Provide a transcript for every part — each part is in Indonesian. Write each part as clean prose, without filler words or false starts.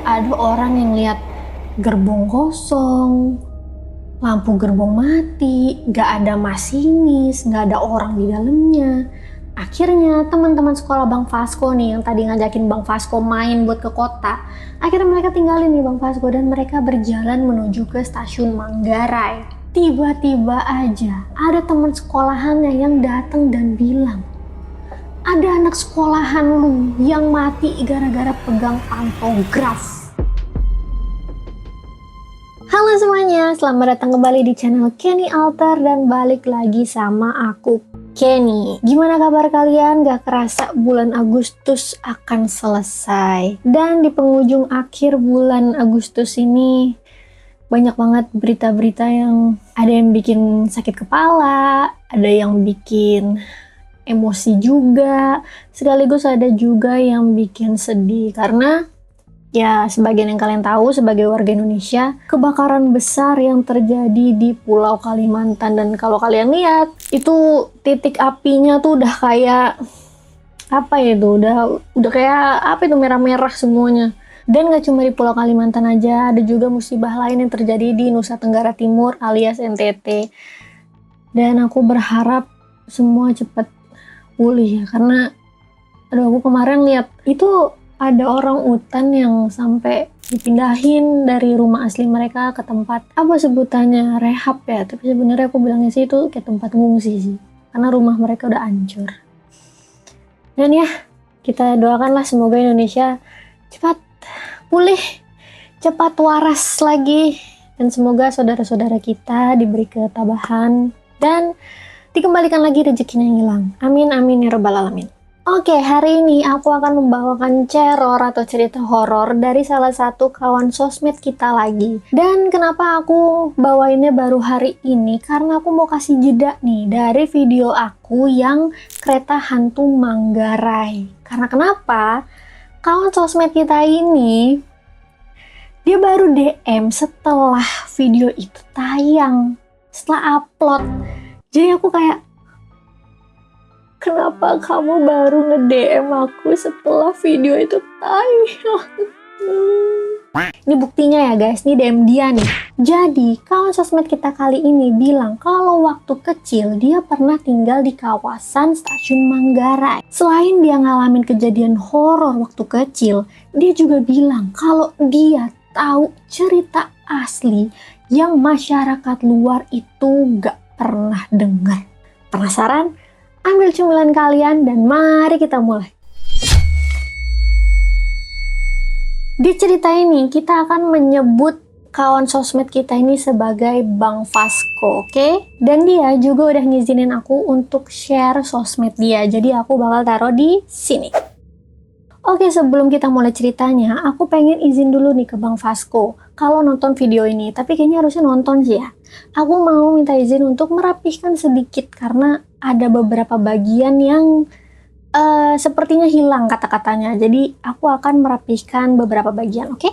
ada orang yang lihat gerbong kosong, lampu gerbong mati, gak ada masinis, gak ada orang di dalamnya. Akhirnya teman-teman sekolah Bang Vasco nih yang tadi ngajakin Bang Vasco main buat ke kota, akhirnya mereka tinggalin nih Bang Vasco dan mereka berjalan menuju ke stasiun Manggarai. Tiba-tiba aja ada teman sekolahannya yang datang dan bilang, ada anak sekolahan lu yang mati gara-gara pegang pantograf. Halo semuanya, selamat datang kembali di channel Kenny Alter dan balik lagi sama aku, Kenny. Gimana kabar kalian? Gak kerasa bulan Agustus akan selesai. Dan di penghujung akhir bulan Agustus ini banyak banget berita-berita yang ada yang bikin sakit kepala, ada yang bikin emosi juga, sekaligus ada juga yang bikin sedih karena ya sebagian yang kalian tahu sebagai warga Indonesia, kebakaran besar yang terjadi di Pulau Kalimantan. Dan kalau kalian lihat itu titik apinya tuh udah kayak apa ya, itu udah kayak apa itu, merah-merah semuanya. Dan gak cuma di Pulau Kalimantan aja, ada juga musibah lain yang terjadi di Nusa Tenggara Timur alias NTT. Dan aku berharap semua cepat pulih ya, karena aku kemarin lihat itu ada orang utan yang sampai dipindahin dari rumah asli mereka ke tempat apa sebutannya, rehab ya, tapi sebenarnya aku bilangnya sih itu kayak tempat ngungsi sih, karena rumah mereka udah hancur. Dan ya, kita doakanlah semoga Indonesia cepat pulih, cepat waras lagi, dan semoga saudara-saudara kita diberi ketabahan dan dikembalikan lagi rezekinya yang hilang. Amin amin ya rabbal alamin. Oke, hari ini aku akan membawakan ceror atau cerita horor dari salah satu kawan sosmed kita lagi. Dan kenapa aku bawainnya baru hari ini? Karena aku mau kasih jeda nih dari video aku yang kereta hantu Manggarai. Karena kenapa? Kawan sosmed kita ini dia baru DM setelah video itu tayang, setelah upload. Jadi aku kayak, kenapa kamu baru nge-DM aku setelah video itu tayang? Ini buktinya ya guys, ini DM dia nih. Jadi kawan sosmed kita kali ini bilang kalau waktu kecil dia pernah tinggal di kawasan stasiun Manggarai. Selain dia ngalamin kejadian horor waktu kecil, dia juga bilang kalau dia tahu cerita asli yang masyarakat luar itu gak pernah dengar. Penasaran? Ambil cemilan kalian dan mari kita mulai. Di cerita ini kita akan menyebut kawan sosmed kita ini sebagai Bang Vasco, oke? Dan dia juga udah ngizinin aku untuk share sosmed dia, jadi aku bakal taruh di sini. Oke, sebelum kita mulai ceritanya, aku pengen izin dulu nih ke Bang Vasco kalau nonton video ini, tapi kayaknya harusnya nonton sih ya. Aku mau minta izin untuk merapihkan sedikit karena ada beberapa bagian yang sepertinya hilang kata-katanya. Jadi aku akan merapihkan beberapa bagian, oke?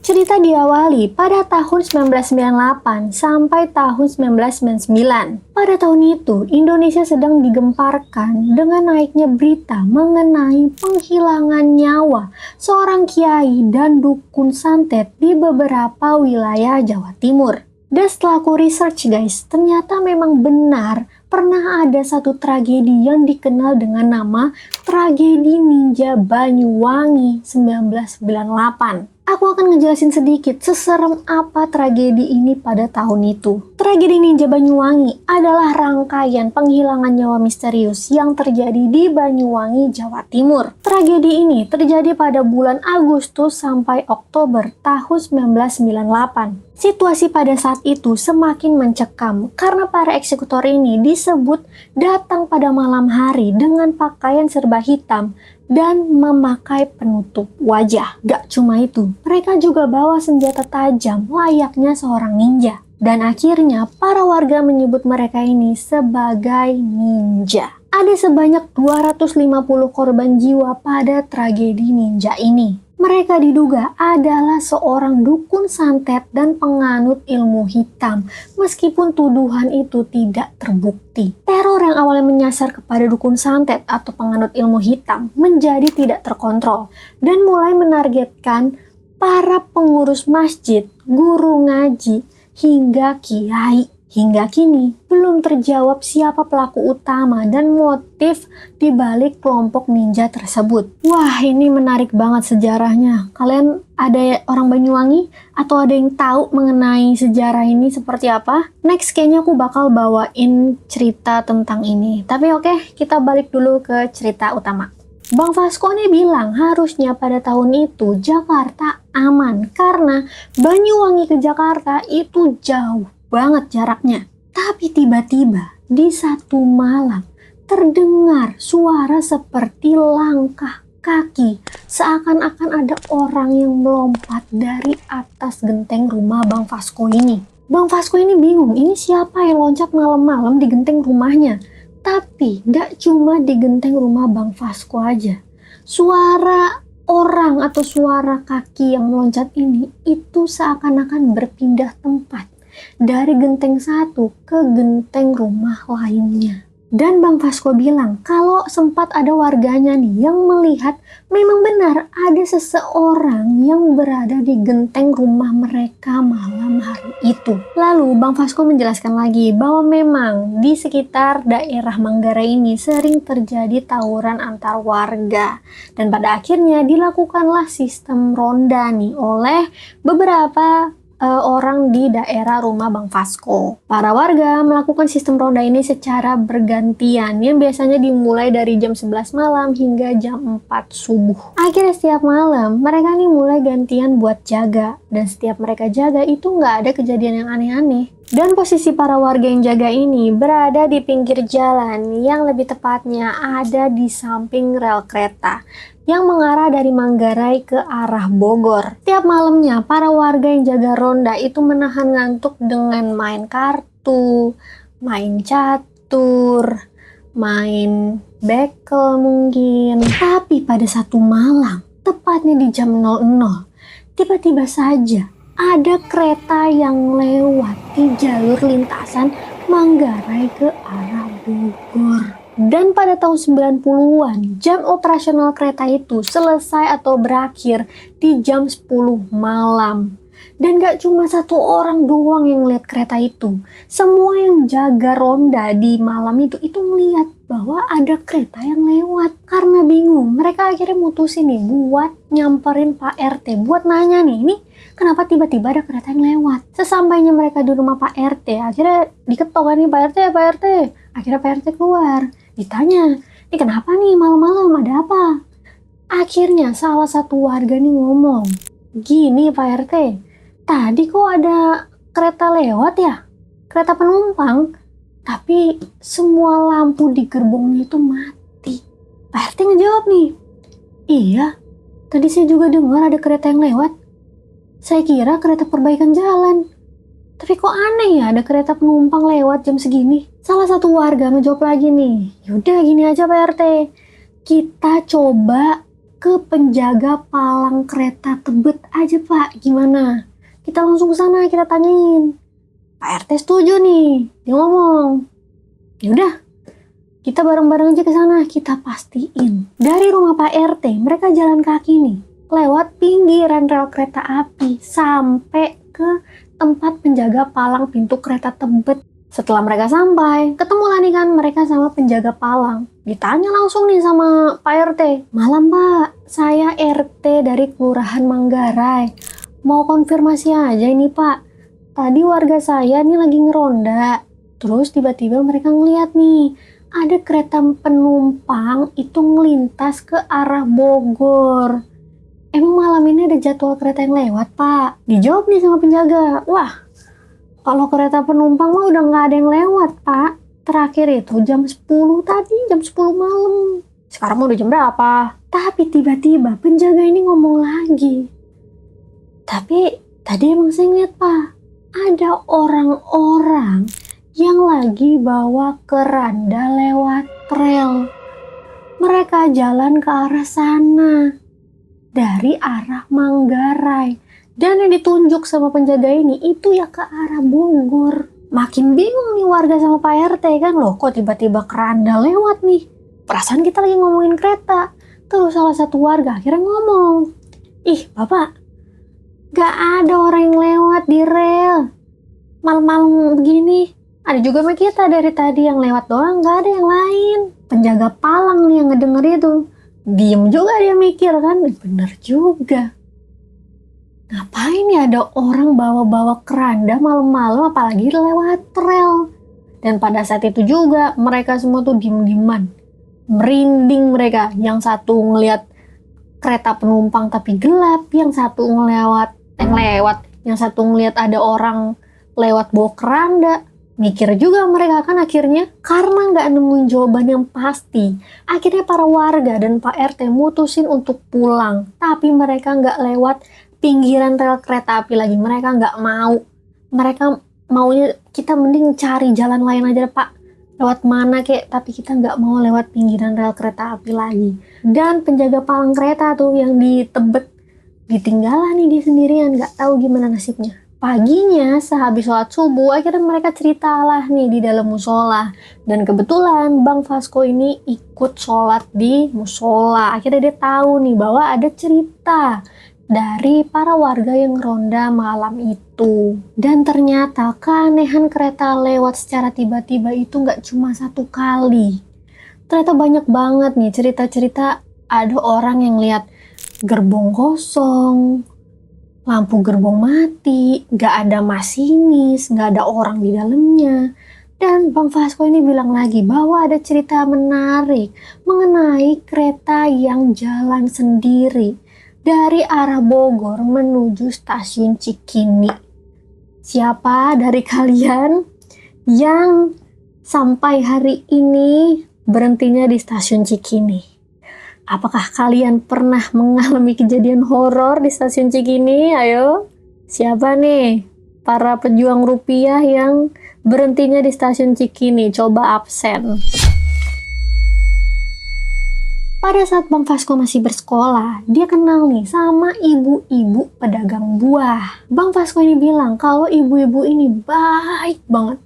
Cerita diawali pada tahun 1998 sampai tahun 1999. Pada tahun itu, Indonesia sedang digemparkan dengan naiknya berita mengenai penghilangan nyawa seorang kiai dan dukun santet di beberapa wilayah Jawa Timur. Dan setelah aku research guys, ternyata memang benar pernah ada satu tragedi yang dikenal dengan nama Tragedi Ninja Banyuwangi 1998. Aku akan ngejelasin sedikit seserem apa tragedi ini pada tahun itu. Tragedi Ninja Banyuwangi adalah rangkaian penghilangan nyawa misterius yang terjadi di Banyuwangi, Jawa Timur. Tragedi ini terjadi pada bulan Agustus sampai Oktober tahun 1998. Situasi pada saat itu semakin mencekam karena para eksekutor ini disebut datang pada malam hari dengan pakaian serba hitam dan memakai penutup wajah. Gak cuma itu, mereka juga bawa senjata tajam layaknya seorang ninja. Dan akhirnya para warga menyebut mereka ini sebagai ninja. Ada sebanyak 250 korban jiwa pada tragedi ninja ini. Mereka diduga adalah seorang dukun santet dan penganut ilmu hitam, meskipun tuduhan itu tidak terbukti. Teror yang awalnya menyasar kepada dukun santet atau penganut ilmu hitam menjadi tidak terkontrol dan mulai menargetkan para pengurus masjid, guru ngaji, hingga kiai. Hingga kini belum terjawab siapa pelaku utama dan motif di balik kelompok ninja tersebut. Wah, ini menarik banget sejarahnya. Kalian ada orang Banyuwangi atau ada yang tahu mengenai sejarah ini seperti apa? Next kayaknya aku bakal bawain cerita tentang ini. Tapi oke, kita balik dulu ke cerita utama. Bang Fasko nih bilang harusnya pada tahun itu Jakarta aman karena Banyuwangi ke Jakarta itu jauh banget jaraknya. Tapi tiba-tiba di satu malam terdengar suara seperti langkah kaki, seakan-akan ada orang yang melompat dari atas genteng rumah Bang Fasko ini. Bang Fasko ini bingung, ini siapa yang loncat malam-malam di genteng rumahnya? Tapi gak cuma di genteng rumah Bang Fasko aja. Suara orang atau suara kaki yang meloncat ini itu seakan-akan berpindah tempat dari genteng satu ke genteng rumah lainnya. Dan Bang Fasko bilang kalau sempat ada warganya nih yang melihat memang benar ada seseorang yang berada di genteng rumah mereka malam hari itu. Lalu Bang Fasko menjelaskan lagi bahwa memang di sekitar daerah Manggarai ini sering terjadi tawuran antar warga. Dan pada akhirnya dilakukanlah sistem ronda nih oleh beberapa orang di daerah rumah Bang Fasko. Para warga melakukan sistem ronda ini secara bergantian yang biasanya dimulai dari jam 11 malam hingga jam 4 subuh. Akhirnya setiap malam mereka nih mulai gantian buat jaga, dan setiap mereka jaga itu nggak ada kejadian yang aneh-aneh. Dan posisi para warga yang jaga ini berada di pinggir jalan, yang lebih tepatnya ada di samping rel kereta yang mengarah dari Manggarai ke arah Bogor. Tiap malamnya para warga yang jaga ronda itu menahan ngantuk dengan main kartu, main catur, main bekel mungkin. Tapi pada satu malam, tepatnya di jam 00, tiba-tiba saja ada kereta yang lewat di jalur lintasan Manggarai ke arah Bogor. Dan pada tahun 90-an, jam operasional kereta itu selesai atau berakhir di jam 10 malam. Dan gak cuma satu orang doang yang lihat kereta itu. Semua yang jaga ronda di malam itu melihat bahwa ada kereta yang lewat. Karena bingung, mereka akhirnya mutusin nih buat nyamperin Pak RT, buat nanya nih, ini kenapa tiba-tiba ada kereta yang lewat. Sesampainya mereka di rumah Pak RT, akhirnya diketok kan nih, Pak RT, Pak RT. Akhirnya Pak RT keluar. Ditanya, ini kenapa nih malam-malam, ada apa? Akhirnya salah satu warga nih ngomong, gini Pak RT, tadi kok ada kereta lewat ya? Kereta penumpang, tapi semua lampu di gerbongnya itu mati. Pak RT ngejawab nih, iya, tadi saya juga dengar ada kereta yang lewat. Saya kira kereta perbaikan jalan. Tapi kok aneh ya ada kereta penumpang lewat jam segini? Salah satu warga ngejawab lagi nih, yaudah gini aja Pak RT, kita coba ke penjaga palang kereta Tebet aja Pak, gimana? Kita langsung ke sana, kita tanyain. Pak RT setuju nih, dia ngomong, yaudah kita bareng-bareng aja ke sana, kita pastiin. Dari rumah Pak RT mereka jalan kaki nih, lewat pinggiran rel kereta api sampai ke tempat penjaga palang pintu kereta Tebet. Setelah mereka sampai, ketemulah nih kan mereka sama penjaga palang. Ditanya langsung nih sama Pak RT, malam Pak, saya RT dari Kelurahan Manggarai. Mau konfirmasi aja ini Pak, tadi warga saya nih lagi ngeronda. Terus tiba-tiba mereka ngeliat nih, ada kereta penumpang itu melintas ke arah Bogor. Emang malam ini ada jadwal kereta yang lewat Pak? Dijawab nih sama penjaga, wah kalau kereta penumpang mah udah nggak ada yang lewat Pak. Terakhir itu jam 10 tadi, jam 10 malam. Sekarang udah jam berapa? Tapi tiba-tiba penjaga ini ngomong lagi, tapi tadi emang saya ngeliat Pak, ada orang-orang yang lagi bawa keranda lewat rel. Mereka jalan ke arah sana dari arah Manggarai, dan yang ditunjuk sama penjaga ini itu ya ke arah Bogor. Makin bingung nih warga sama Pak RT kan, loh kok tiba-tiba keranda lewat nih, perasaan kita lagi ngomongin kereta. Terus salah satu warga akhirnya ngomong, ih Bapak, Gak ada orang yang lewat di rel. Malam-malam begini. Ada juga sama kita dari tadi yang lewat doang, gak ada yang lain. Penjaga palang nih yang ngedenger itu. Diem juga dia mikir kan, bener juga. Ngapain ya ada orang bawa-bawa keranda malam-malam apalagi lewat rel. Dan pada saat itu juga mereka semua tuh diem-dieman. Merinding mereka. Yang satu ngelihat kereta penumpang tapi gelap, yang satu yang satu ngelihat ada orang lewat bawa keranda. Mikir juga mereka kan akhirnya, karena nggak nemuin jawaban yang pasti, akhirnya para warga dan Pak RT mutusin untuk pulang. Tapi mereka nggak lewat pinggiran rel kereta api lagi. Mereka nggak mau. Mereka maunya kita mending cari jalan lain aja Pak. Lewat mana kek, tapi kita nggak mau lewat pinggiran rel kereta api lagi. Dan penjaga palang kereta tuh yang di Tebet ditinggalan nih dia sendirian, nggak tahu gimana nasibnya. Paginya sehabis sholat subuh akhirnya mereka ceritalah nih di dalam musola. Dan kebetulan Bang Vasco ini ikut sholat di musola. Akhirnya dia tahu nih bahwa ada cerita dari para warga yang ronda malam itu. Dan ternyata keanehan kereta lewat secara tiba-tiba itu nggak cuma satu kali. Ternyata banyak banget nih cerita-cerita ada orang yang lihat gerbong kosong, lampu gerbong mati, gak ada masinis, gak ada orang di dalamnya. Dan Bang Vasco ini bilang lagi bahwa ada cerita menarik mengenai kereta yang jalan sendiri dari arah Bogor menuju stasiun Cikini. Siapa dari kalian yang sampai hari ini berhentinya di stasiun Cikini? Apakah kalian pernah mengalami kejadian horor di stasiun Cikini? Ayo, siapa nih para pejuang rupiah yang berhentinya di stasiun Cikini? Coba absen. Pada saat Bang Vasco masih bersekolah, dia kenal nih sama ibu-ibu pedagang buah. Bang Vasco ini bilang kalau ibu-ibu ini baik banget.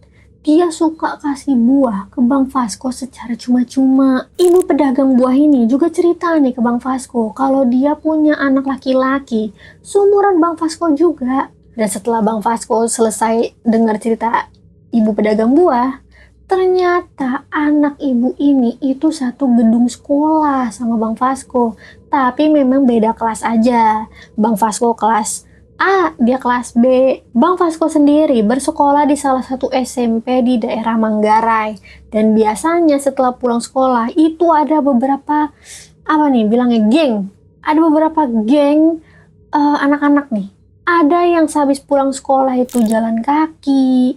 Dia suka kasih buah ke Bang Vasco secara cuma-cuma. Ibu pedagang buah ini juga cerita nih ke Bang Vasco kalau dia punya anak laki-laki seumuran Bang Vasco juga. Dan setelah Bang Vasco selesai dengar cerita ibu pedagang buah, ternyata anak ibu ini itu satu gedung sekolah sama Bang Vasco. Tapi memang beda kelas aja. Bang Vasco kelas A, dia kelas B. Bang Vasco sendiri bersekolah di salah satu SMP di daerah Manggarai. Dan biasanya setelah pulang sekolah itu ada beberapa, bilangnya geng. Ada beberapa geng anak-anak nih. Ada yang sehabis pulang sekolah itu jalan kaki,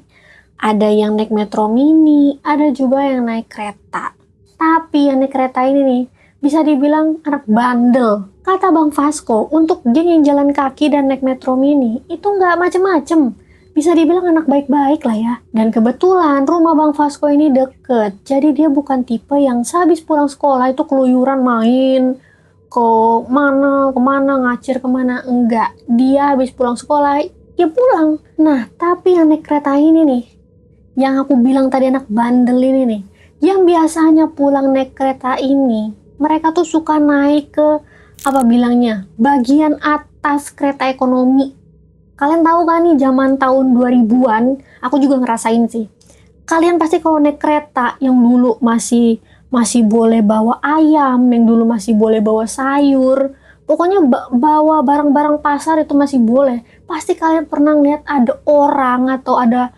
ada yang naik metro mini, ada juga yang naik kereta. Tapi yang naik kereta ini nih, bisa dibilang anak bandel. Kata Bang Vasco, untuk geng yang jalan kaki dan naik metro mini, itu nggak macem-macem. Bisa dibilang anak baik-baik lah ya. Dan kebetulan rumah Bang Vasco ini deket. Jadi dia bukan tipe yang sehabis pulang sekolah itu keluyuran main kemana, ngacir kemana. Enggak. Dia habis pulang sekolah, ya pulang. Nah, tapi yang naik kereta ini nih, yang aku bilang tadi anak bandel ini nih, yang biasanya pulang naik kereta ini, mereka tuh suka naik ke bagian atas kereta ekonomi. Kalian tahu kan nih zaman tahun 2000-an, aku juga ngerasain sih. Kalian pasti kalau naik kereta yang dulu masih boleh bawa ayam, yang dulu masih boleh bawa sayur, pokoknya bawa barang-barang pasar itu masih boleh. Pasti kalian pernah lihat ada orang atau ada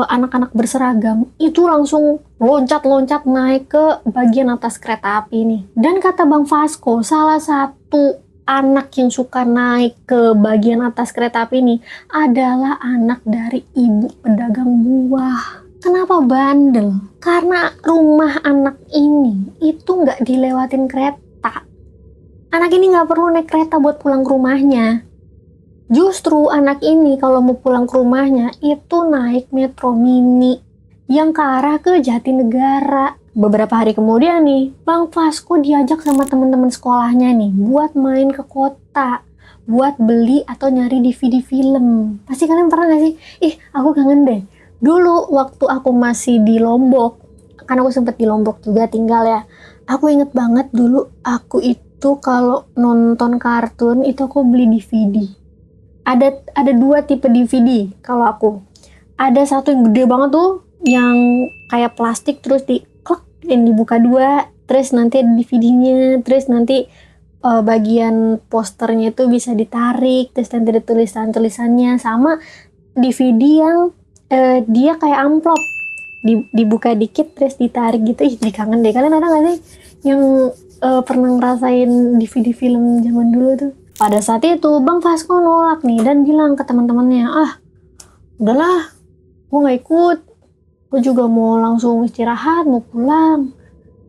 anak-anak berseragam itu langsung loncat-loncat naik ke bagian atas kereta api ini. Dan kata Bang Vasco, salah satu anak yang suka naik ke bagian atas kereta api ini adalah anak dari ibu pedagang buah. Kenapa bandel? Karena rumah anak ini itu nggak dilewatin kereta. Anak ini nggak perlu naik kereta buat pulang ke rumahnya. Justru anak ini kalau mau pulang ke rumahnya itu naik metro mini yang ke arah ke Jatinegara. Beberapa hari kemudian nih, Bang Vasco diajak sama teman-teman sekolahnya nih buat main ke kota, buat beli atau nyari DVD film. Pasti kalian pernah gak sih? Aku kangen deh. Dulu waktu aku masih di Lombok, kan aku sempet di Lombok juga tinggal ya. Aku inget banget dulu aku itu kalau nonton kartun itu aku beli DVD. Ada dua tipe DVD kalau aku. Ada satu yang gede banget tuh, yang kayak plastik terus dan dibuka dua, terus nanti ada DVD-nya, terus nanti bagian posternya itu bisa ditarik, terus nanti ada tulisan-tulisannya. Sama DVD yang dia kayak amplop, dibuka dikit terus ditarik gitu. Ih, jadi kangen deh. Kalian ada nggak sih yang pernah ngerasain DVD film zaman dulu tuh? Pada saat itu Bang Fasko nolak nih dan bilang ke teman-temannya, udahlah, gue nggak ikut, gue juga mau langsung istirahat, mau pulang.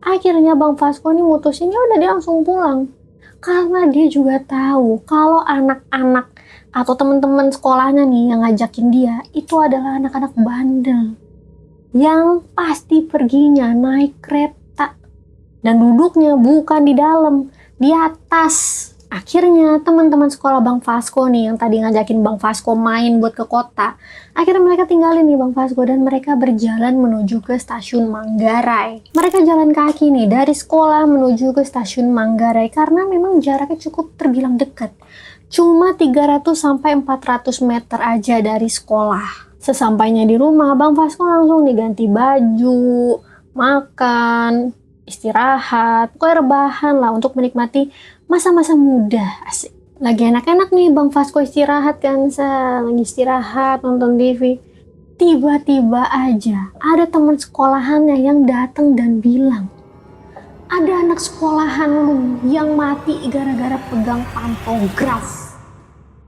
Akhirnya Bang Fasko nih mutusin, ya udah dia langsung pulang, karena dia juga tahu kalau anak-anak atau teman-teman sekolahnya nih yang ngajakin dia itu adalah anak-anak bandel yang pasti perginya naik kereta dan duduknya bukan di dalam, di atas. Akhirnya teman-teman sekolah Bang Fasko nih yang tadi ngajakin Bang Fasko main buat ke kota, akhirnya mereka tinggalin nih Bang Fasko dan mereka berjalan menuju ke stasiun Manggarai. Mereka jalan kaki nih dari sekolah menuju ke stasiun Manggarai karena memang jaraknya cukup terbilang dekat. Cuma 300 sampai 400 meter aja dari sekolah. Sesampainya di rumah, Bang Fasko langsung diganti baju, makan, istirahat, pokoknya rebahan lah untuk menikmati masa-masa muda. Asik. Lagi enak-enak nih Bang Fasko istirahat kan, lagi istirahat nonton TV. Tiba-tiba aja ada teman sekolahannya yang datang dan bilang, ada anak sekolahan lu yang mati gara-gara pegang pantograf.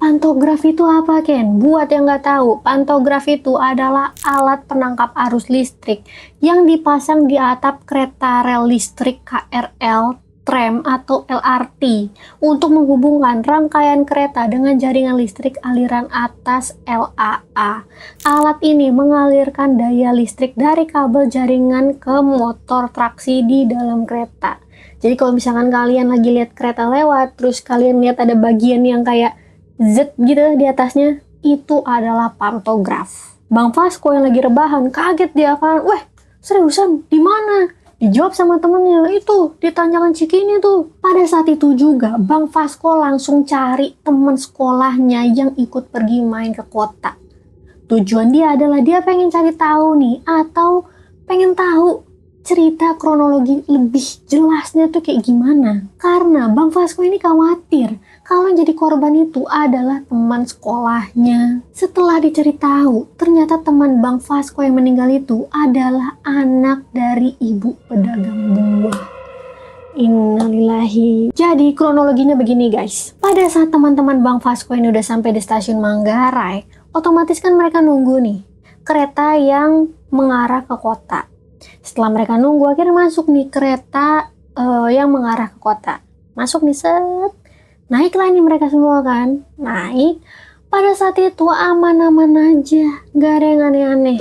Pantograf itu apa, Ken? Buat yang nggak tahu, pantograf itu adalah alat penangkap arus listrik yang dipasang di atap kereta rel listrik KRL, tram, atau LRT untuk menghubungkan rangkaian kereta dengan jaringan listrik aliran atas LAA. Alat ini mengalirkan daya listrik dari kabel jaringan ke motor traksi di dalam kereta. Jadi kalau misalkan kalian lagi lihat kereta lewat, terus kalian lihat ada bagian yang kayak Z gitu di atasnya, itu adalah pantograf. Bang Fasko yang lagi rebahan kaget dia kan, weh seriusan di mana? Dijawab sama temennya, itu di Tanjakan Cikini tuh. Pada saat itu juga Bang Fasko langsung cari teman sekolahnya yang ikut pergi main ke kota. Tujuan dia adalah dia pengen cari tahu nih, atau pengen tahu cerita kronologi lebih jelasnya tuh kayak gimana. Karena Bang Fasko ini khawatir kalau yang jadi korban itu adalah teman sekolahnya. Setelah dicari tahu, ternyata teman Bang Fasko yang meninggal itu adalah anak dari ibu pedagang buah. Innalillahi. Jadi kronologinya begini guys. Pada saat teman-teman Bang Fasko ini udah sampai di stasiun Manggarai, otomatis kan mereka nunggu nih kereta yang mengarah ke kota. Setelah mereka nunggu, akhirnya masuk nih kereta yang mengarah ke kota. Masuk nih, set. Naiklah nih mereka semua kan. Naik. Pada saat itu aman-aman aja, gak ada yang aneh-aneh.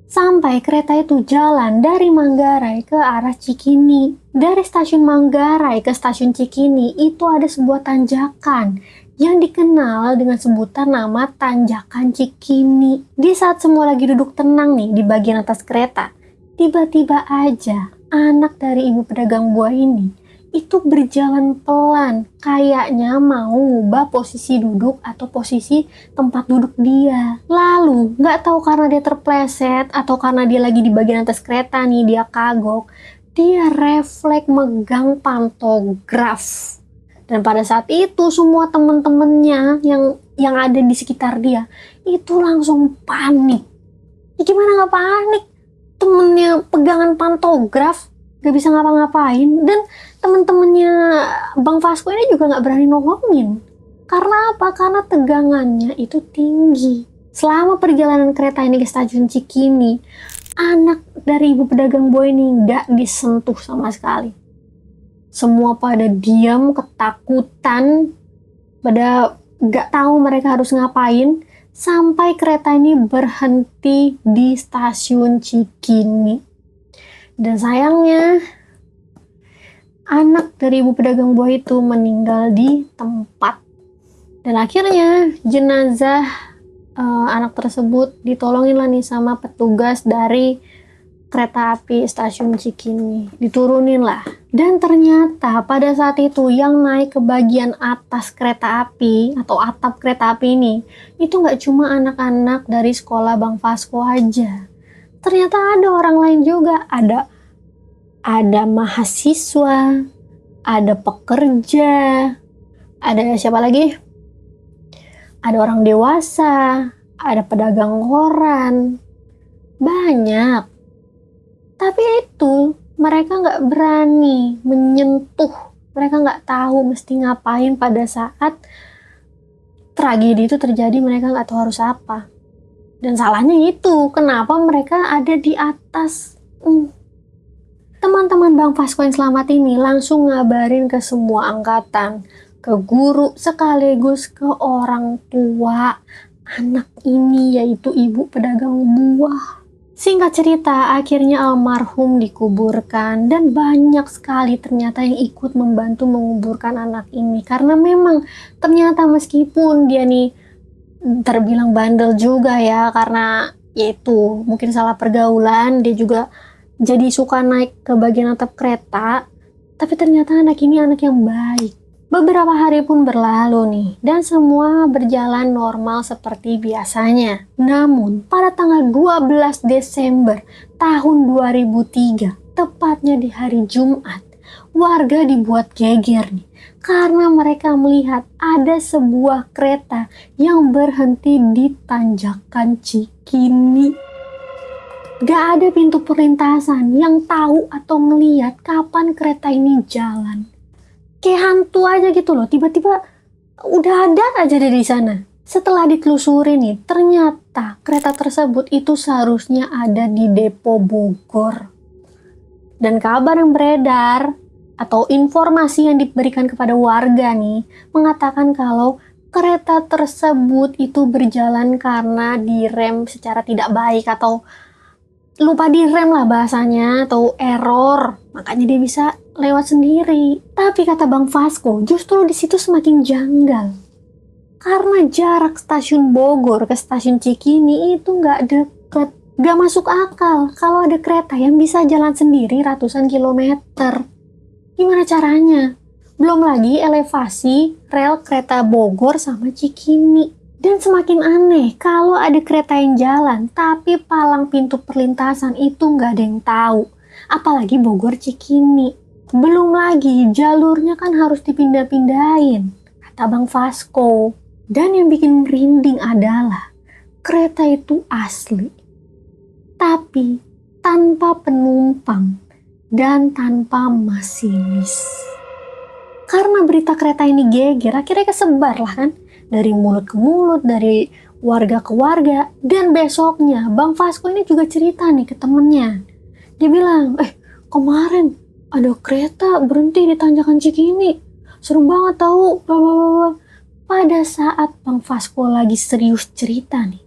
Sampai kereta itu jalan dari Manggarai ke arah Cikini. Dari stasiun Manggarai ke stasiun Cikini itu ada sebuah tanjakan yang dikenal dengan sebutan nama Tanjakan Cikini. Di saat semua lagi duduk tenang nih di bagian atas kereta, tiba-tiba aja anak dari ibu pedagang buah ini itu berjalan pelan, kayaknya mau ngubah posisi duduk atau posisi tempat duduk dia. Lalu nggak tahu karena dia terpleset atau karena dia lagi di bagian atas kereta nih, dia kagok, dia refleks megang pantograf. Dan pada saat itu semua temen-temennya yang ada di sekitar dia itu langsung panik. Ya gimana nggak panik? Temennya pegangan pantograf, gak bisa ngapa-ngapain, dan temen-temennya Bang Fasko ini juga gak berani nolongin. Karena apa? Karena tegangannya itu tinggi. Selama perjalanan kereta ini ke stasiun Cikini, anak dari ibu pedagang buah ini gak disentuh sama sekali. Semua pada diam, ketakutan, pada gak tahu mereka harus ngapain, sampai kereta ini berhenti di stasiun Cikini. Dan sayangnya, anak dari ibu pedagang buah itu meninggal di tempat. Dan akhirnya jenazah anak tersebut ditolongin lah nih sama petugas dari kereta api stasiun Cikini. Diturunin lah. Dan ternyata pada saat itu yang naik ke bagian atas kereta api atau atap kereta api ini, itu nggak cuma anak-anak dari sekolah Bang Fasko aja. Ternyata ada orang lain juga. Ada mahasiswa, ada pekerja, ada siapa lagi? Ada orang dewasa, ada pedagang koran, banyak. Tapi itu mereka nggak berani menyentuh, mereka nggak tahu mesti ngapain pada saat tragedi itu terjadi. Mereka nggak tahu harus apa. Dan salahnya itu, kenapa mereka ada di atas? Teman-teman Bang Fasko yang selamat ini langsung ngabarin ke semua angkatan, ke guru, sekaligus ke orang tua anak ini, yaitu ibu pedagang buah. Singkat cerita, akhirnya almarhum dikuburkan dan banyak sekali ternyata yang ikut membantu menguburkan anak ini. Karena memang ternyata meskipun dia nih terbilang bandel juga ya, karena yaitu mungkin salah pergaulan, dia juga jadi suka naik ke bagian atap kereta, tapi ternyata anak ini anak yang baik. Beberapa hari pun berlalu nih, dan semua berjalan normal seperti biasanya. Namun, pada tanggal 12 Desember tahun 2003, tepatnya di hari Jumat, warga dibuat geger nih, karena mereka melihat ada sebuah kereta yang berhenti di tanjakan Cikini. Gak ada pintu perlintasan yang tahu atau ngeliat kapan kereta ini jalan. Kayak hantu aja gitu loh, tiba-tiba udah ada aja di sana. Setelah ditelusuri nih, ternyata kereta tersebut itu seharusnya ada di Depo Bogor. Dan kabar yang beredar atau informasi yang diberikan kepada warga nih mengatakan kalau kereta tersebut itu berjalan karena direm secara tidak baik atau lupa direm lah bahasanya, atau error, makanya dia bisa lewat sendiri. Tapi kata Bang Fasko, justru di situ semakin janggal. Karena jarak stasiun Bogor ke stasiun Cikini itu nggak deket, nggak masuk akal kalau ada kereta yang bisa jalan sendiri ratusan kilometer. Gimana caranya? Belum lagi elevasi rel kereta Bogor sama Cikini. Dan semakin aneh kalau ada kereta yang jalan, tapi palang pintu perlintasan itu nggak ada yang tahu. Apalagi Bogor Cikini. Belum lagi jalurnya kan harus dipindah-pindahin, kata Bang Fasko. Dan yang bikin merinding adalah kereta itu asli, tapi tanpa penumpang dan tanpa masinis. Karena berita kereta ini geger, akhirnya kesebar lah kan, dari mulut ke mulut, dari warga ke warga. Dan besoknya Bang Fasko ini juga cerita nih ke temennya. Dia bilang, kemarin ada kereta berhenti di tanjakan Cikini, serem banget tahu. Pada saat Bang Fasko lagi serius cerita nih,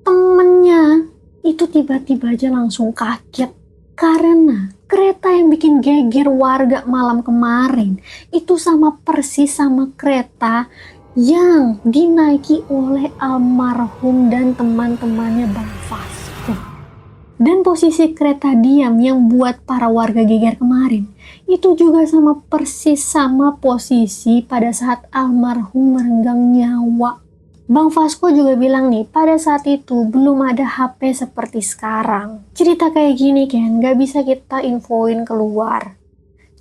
temennya itu tiba-tiba aja langsung kaget. Karena kereta yang bikin geger warga malam kemarin itu sama persis sama kereta yang dinaiki oleh almarhum dan teman-temannya Bang Fasko. Dan posisi kereta diam yang buat para warga geger kemarin itu juga sama persis sama posisi pada saat almarhum merenggang nyawa. Bang Fasko juga bilang nih, pada saat itu belum ada HP seperti sekarang. Cerita kayak gini kan gak bisa kita infoin keluar.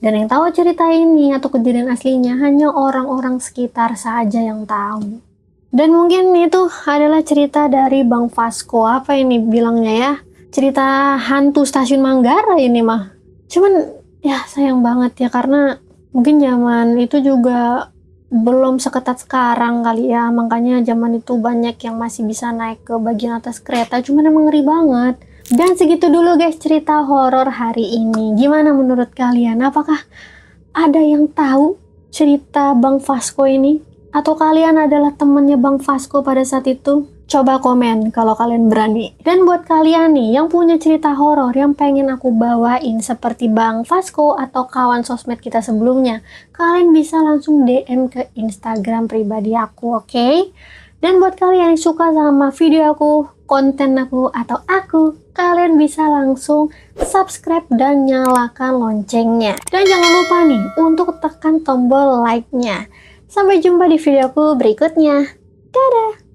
Dan yang tahu cerita ini atau kejadian aslinya hanya orang-orang sekitar saja yang tahu. Dan mungkin itu adalah cerita dari Bang Fasko. Apa ini bilangnya ya? Cerita hantu stasiun Manggarai ini mah. Cuman ya sayang banget ya, karena mungkin zaman itu juga belum seketat sekarang kali ya. Makanya zaman itu banyak yang masih bisa naik ke bagian atas kereta. Cuman emang ngeri banget. Dan segitu dulu guys cerita horor hari ini. Gimana menurut kalian? Apakah ada yang tahu cerita Bang Fasko ini? Atau kalian adalah temannya Bang Fasko pada saat itu? Coba komen kalau kalian berani. Dan buat kalian nih yang punya cerita horor yang pengen aku bawain seperti Bang Fasko atau kawan sosmed kita sebelumnya, kalian bisa langsung DM ke Instagram pribadi aku, oke? Dan buat kalian yang suka sama video aku, konten aku, atau aku, kalian bisa langsung subscribe dan nyalakan loncengnya. Dan jangan lupa nih untuk tekan tombol like-nya. Sampai jumpa di videoku berikutnya. Dadah!